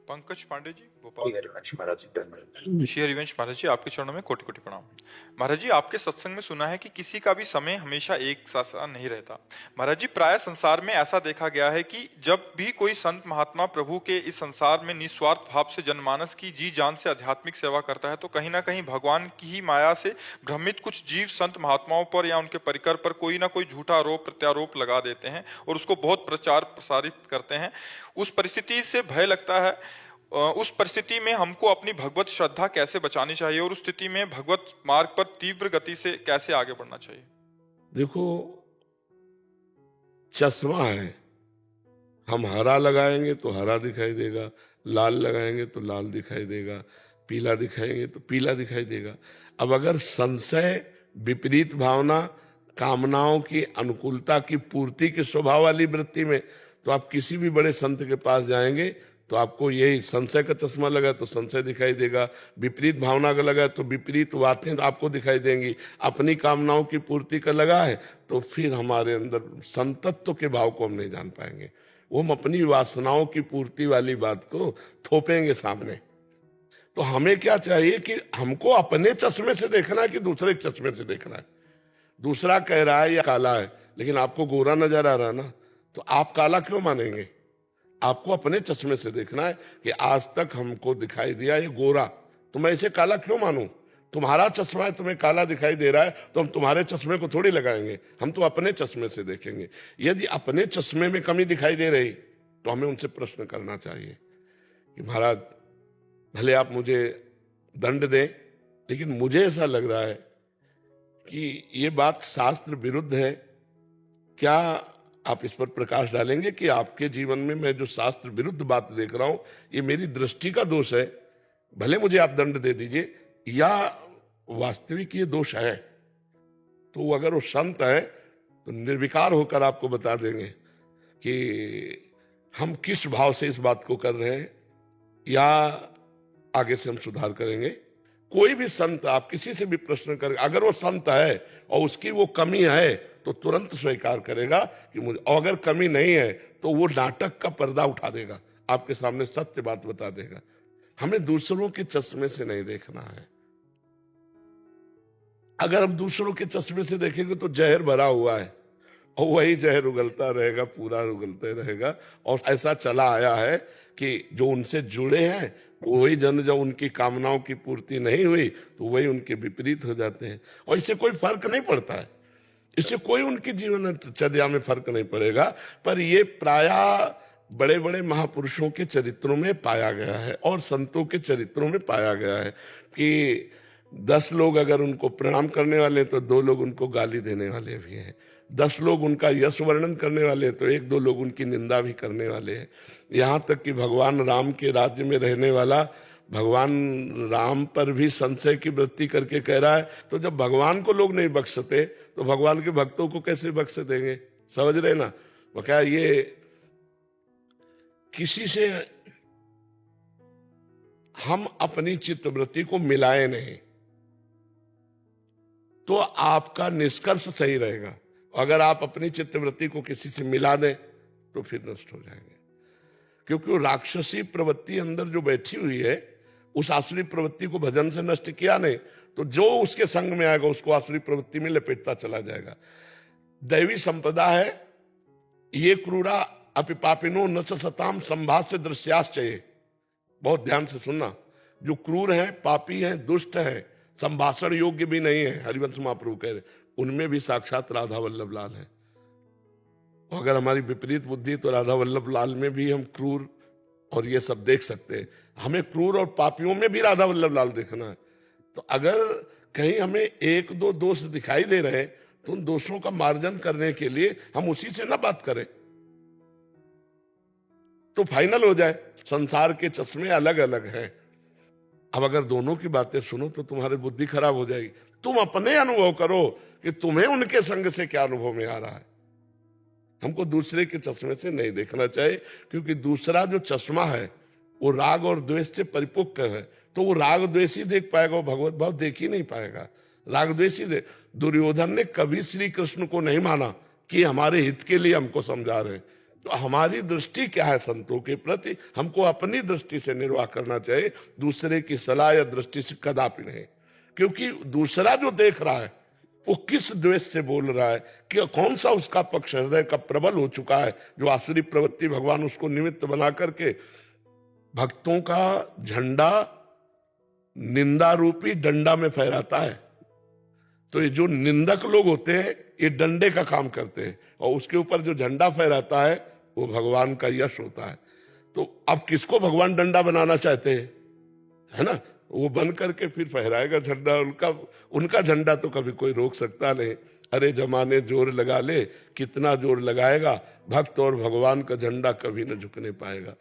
पंकज पांडे जी, भोपाल। महाराज जी, श्री हरिवंश महाराज जी, आपके चरणों में कोटि कोटि प्रणाम। महाराज जी, आपके सत्संग में सुना है कि किसी का भी समय हमेशा एक सा नहीं रहता। महाराज जी, प्राय संसार में ऐसा देखा गया है कि जब भी कोई संत महात्मा प्रभु के इस संसार में निस्वार्थ भाव से जनमानस की जी जान से आध्यात्मिक सेवा करता है, तो कहीं ना कहीं भगवान की ही माया से भ्रमित कुछ जीव संत महात्माओं पर या उनके परिकर पर कोई ना कोई झूठा आरोप प्रत्यारोप लगा देते हैं और उसको बहुत प्रचार प्रसारित करते हैं। उस परिस्थिति से भय लगता है। उस परिस्थिति में हमको अपनी भगवत श्रद्धा कैसे बचानी चाहिए और उस स्थिति में भगवत मार्ग पर तीव्र गति से कैसे आगे बढ़ना चाहिए? देखो, चश्मा है, हम हरा लगाएंगे तो हरा दिखाई देगा, लाल लगाएंगे तो लाल दिखाई देगा, पीला दिखाएंगे तो पीला दिखाई देगा। अब अगर संशय, विपरीत भावना, कामनाओं की अनुकूलता की पूर्ति के स्वभाव वाली वृत्ति में, तो आप किसी भी बड़े संत के पास जाएंगे तो आपको यही संशय का चश्मा लगा तो संशय दिखाई देगा, विपरीत भावना का लगा तो विपरीत बातें आपको दिखाई देंगी, अपनी कामनाओं की पूर्ति का लगा है तो फिर हमारे अंदर संतत्व के भाव को हम नहीं जान पाएंगे। वो हम अपनी वासनाओं की पूर्ति वाली बात को थोपेंगे सामने। तो हमें क्या चाहिए कि हमको अपने चश्मे से देखना है कि दूसरे के चश्मे से देखना है। दूसरा कह रहा है या काला है, लेकिन आपको गोरा नजर आ रहा है ना, तो आप काला क्यों मानेंगे? आपको अपने चश्मे से देखना है कि आज तक हमको दिखाई दिया ये गोरा, तो मैं इसे काला क्यों मानूं? तुम्हारा चश्मा है, तुम्हें काला दिखाई दे रहा है, तो हम तुम्हारे चश्मे को थोड़ी लगाएंगे, हम तो अपने चश्मे से देखेंगे। यदि अपने चश्मे में कमी दिखाई दे रही तो हमें उनसे प्रश्न करना चाहिए कि महाराज, भले आप मुझे दंड दें, लेकिन मुझे ऐसा लग रहा है कि ये बात शास्त्र विरुद्ध है। क्या आप इस पर प्रकाश डालेंगे कि आपके जीवन में मैं जो शास्त्र विरुद्ध बात देख रहा हूं, ये मेरी दृष्टि का दोष है? भले मुझे आप दंड दे दीजिए, या वास्तविक ये दोष है? तो अगर वो संत है तो निर्विकार होकर आपको बता देंगे कि हम किस भाव से इस बात को कर रहे हैं, या आगे से हम सुधार करेंगे। कोई भी संत, आप किसी से भी प्रश्न करें, अगर वो संत है और उसकी वो कमी है तो तुरंत स्वीकार करेगा कि मुझे, और अगर कमी नहीं है तो वो नाटक का पर्दा उठा देगा, आपके सामने सत्य बात बता देगा। हमें दूसरों के चश्मे से नहीं देखना है। अगर हम दूसरों के चश्मे से देखेंगे तो जहर भरा हुआ है और वही जहर उगलता रहेगा, पूरा उगलते रहेगा। और ऐसा चला आया है कि जो उनसे जुड़े हैं वही जन, जब उनकी कामनाओं की पूर्ति नहीं हुई तो वही उनके विपरीत हो जाते हैं। और इससे कोई फर्क नहीं पड़ता है, इससे कोई उनकी जीवनचर्या में फर्क नहीं पड़ेगा। पर ये प्रायः बड़े बड़े महापुरुषों के चरित्रों में पाया गया है और संतों के चरित्रों में पाया गया है कि 10 लोग अगर उनको प्रणाम करने वाले तो 2 लोग उनको गाली देने वाले भी हैं। 10 लोग उनका यश वर्णन करने वाले हैं तो 1-2 लोग उनकी निंदा भी करने वाले हैं। यहाँ तक कि भगवान राम के राज्य में रहने वाला भगवान राम पर भी संशय की वृत्ति करके कह रहा है, तो जब भगवान को लोग नहीं बख्शते तो भगवान के भक्तों को कैसे बख्श देंगे? समझ रहे ना? वो क्या, ये किसी से हम अपनी चित्तवृत्ति को मिलाए नहीं तो आपका निष्कर्ष सही रहेगा। अगर आप अपनी चित्तवृत्ति को किसी से मिला दें तो फिर नष्ट हो जाएंगे, क्योंकि वो राक्षसी प्रवृत्ति अंदर जो बैठी हुई है, उस आसुरी प्रवृत्ति को भजन से नष्ट किया नहीं तो जो उसके संग में आएगा उसको आसुरी प्रवृत्ति में लपेटता चला जाएगा। दैवी संपदा है, ये क्रूरा अपि पापिनो न च सताम संभाष्य दृश्याश्चये। बहुत ध्यान से सुनना, जो क्रूर हैं, पापी हैं, दुष्ट हैं, संभाषण योग्य भी नहीं है, हरिवंश महाप्रभु कह रहे, उनमें भी साक्षात राधा वल्लभ लाल है। अगर हमारी विपरीत बुद्धि तो राधा वल्लभ लाल में भी हम क्रूर और ये सब देख सकते हैं। हमें क्रूर और पापियों में भी राधा वल्लभ लाल देखना है। तो अगर कहीं हमें 1-2 दोष दिखाई दे रहे हैं तो उन दोषों का मार्जन करने के लिए हम उसी से ना बात करें तो फाइनल हो जाए। संसार के चश्मे अलग अलग हैं। अब अगर दोनों की बातें सुनो तो तुम्हारी बुद्धि खराब हो जाएगी। तुम अपने अनुभव करो कि तुम्हें उनके संग से क्या अनुभव में आ रहा है। हमको दूसरे के चश्मे से नहीं देखना चाहिए, क्योंकि दूसरा जो चश्मा है वो राग और द्वेष से परिपक्व है, तो वो राग द्वेष ही देख पाएगा, वो भगवत भाव देख ही नहीं पाएगा। राग द्वेष ही देख। दुर्योधन ने कभी श्री कृष्ण को नहीं माना कि हमारे हित के लिए हमको समझा रहे, तो हमारी दृष्टि क्या है संतों के प्रति? हमको अपनी दृष्टि से निर्वाह करना चाहिए, दूसरे की सलाह या दृष्टि से कदापि नहीं। क्योंकि दूसरा जो देख रहा है वो किस द्वेष से बोल रहा है, कि कौन सा उसका पक्ष हृदय का प्रबल हो चुका है, जो आसुरी प्रवृत्ति भगवान उसको निमित्त बना करके भक्तों का झंडा निंदा रूपी डंडा में फहराता है। तो ये जो निंदक लोग होते हैं ये डंडे का काम करते हैं, और उसके ऊपर जो झंडा फहराता है वो भगवान का यश होता है। तो अब किसको भगवान डंडा बनाना चाहते हैं, है ना? वो बन करके फिर फहराएगा झंडा, उनका झंडा तो कभी कोई रोक सकता नहीं। अरे जमाने जोर लगा ले, कितना जोर लगाएगा, भक्त और भगवान का झंडा कभी न झुकने पाएगा।